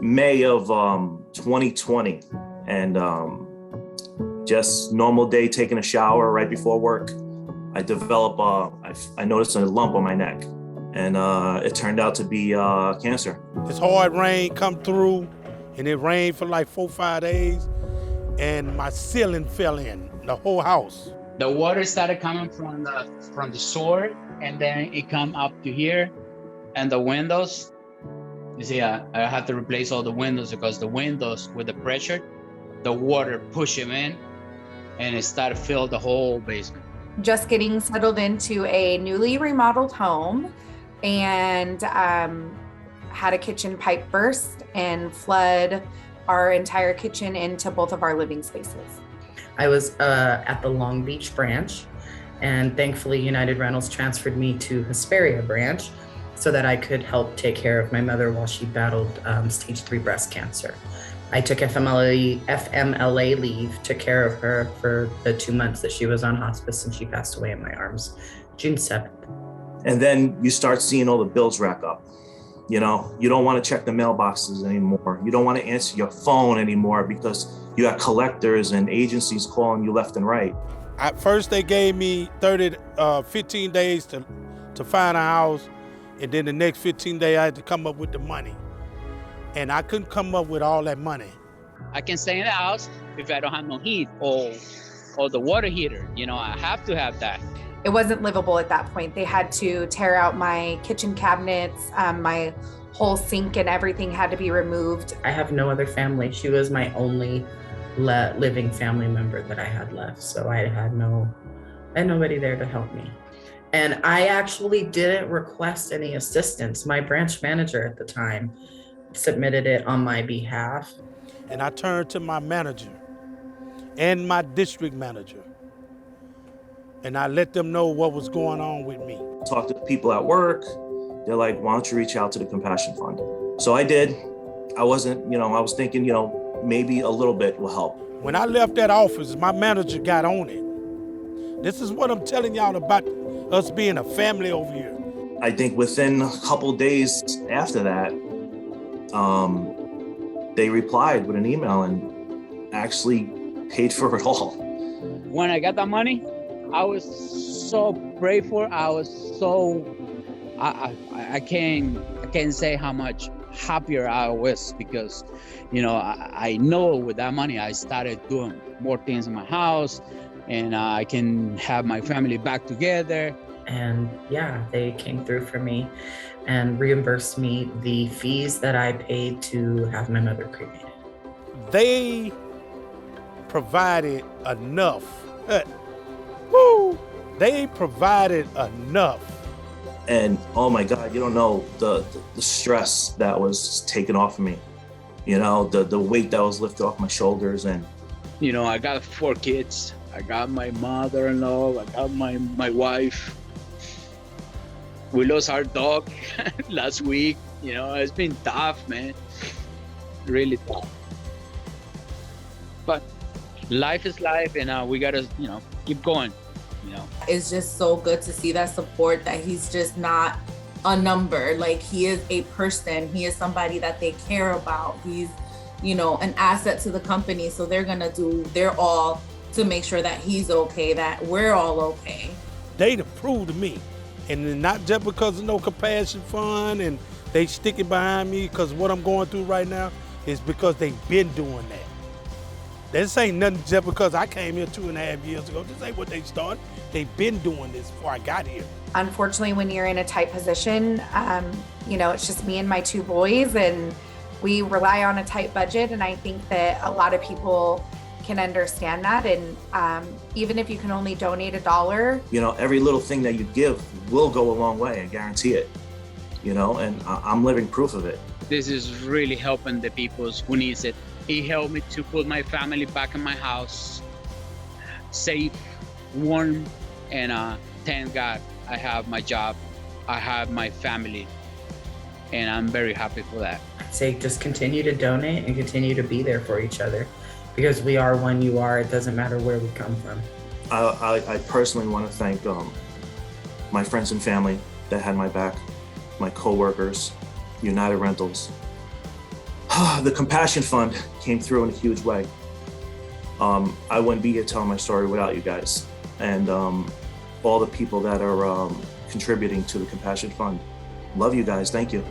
May of 2020, and just normal day, taking a shower right before work. I develop, I noticed a lump on my neck, and it turned out to be cancer. This hard rain come through, and it rained for like 4 or 5 days, and my ceiling fell in, the whole house. The water started coming from the sewer, and then it come up to here, and the windows. You see, I had to replace all the windows because the windows, with the pressure, the water pushed them in, and it started to fill the whole basement. Just getting settled into a newly remodeled home, and had a kitchen pipe burst and flood our entire kitchen into both of our living spaces. I was at the Long Beach branch, and thankfully United Rentals transferred me to Hesperia branch so that I could help take care of my mother while she battled stage 3 breast cancer. I took FMLA leave, took care of her for the 2 months that she was on hospice, and she passed away in my arms, June 7th. And then you start seeing all the bills rack up. You know, you don't want to check the mailboxes anymore. You don't want to answer your phone anymore because you got collectors and agencies calling you left and right. At first, they gave me 15 days to find a house, and then the next 15 days I had to come up with the money. And I couldn't come up with all that money. I can stay in the house if I don't have no heat or the water heater. You know, I have to have that. It wasn't livable at that point. They had to tear out my kitchen cabinets, my whole sink and everything had to be removed. I have no other family. She was my only living family member that I had left. So I had nobody there to help me. And I actually didn't request any assistance. My branch manager at the time submitted it on my behalf. And I turned to my manager and my district manager, and I let them know what was going on with me. Talk to people at work. They're like, why don't you reach out to the Compassion Fund? So I did. I was thinking, maybe a little bit will help. When I left that office, my manager got on it. This is what I'm telling y'all about us being a family over here. I think within a couple days after that, they replied with an email and actually paid for it all. When I got that money, I was so grateful. I was so, I can't say how much happier I was because, I know with that money, I started doing more things in my house, and I can have my family back together. And yeah, they came through for me and reimbursed me the fees that I paid to have my mother cremated. They provided enough. They provided enough. And oh my God, you don't know the stress that was taken off of me. The weight that was lifted off my shoulders. And I got 4 kids. I got my mother-in-law. I got my wife. We lost our dog last week. It's been tough, man. Really tough. But life is life, and we gotta, keep going. It's just so good to see that support, that he's just not a number. Like, he is a person. He is somebody that they care about. He's, an asset to the company. So they're gonna do their all to make sure that he's okay, that we're all okay. They approved of me. And not just because of no Compassion Fund and they sticking behind me because what I'm going through right now is because they've been doing that. This ain't nothing just because I came here 2.5 years ago. This ain't what they started. They've been doing this before I got here. Unfortunately, when you're in a tight position, it's just me and my 2 boys, and we rely on a tight budget. And I think that a lot of people can understand that. And even if you can only donate $1, every little thing that you give will go a long way. I guarantee it. And I'm living proof of it. This is really helping the people who needs it. He helped me to put my family back in my house, safe, warm, and thank God I have my job, I have my family, and I'm very happy for that. I'd say just continue to donate and continue to be there for each other, because we are one you are. It doesn't matter where we come from. I personally want to thank my friends and family that had my back, my co-workers, United Rentals. The Compassion Fund came through in a huge way. I wouldn't be here telling my story without you guys and all the people that are contributing to the Compassion Fund. Love you guys. Thank you.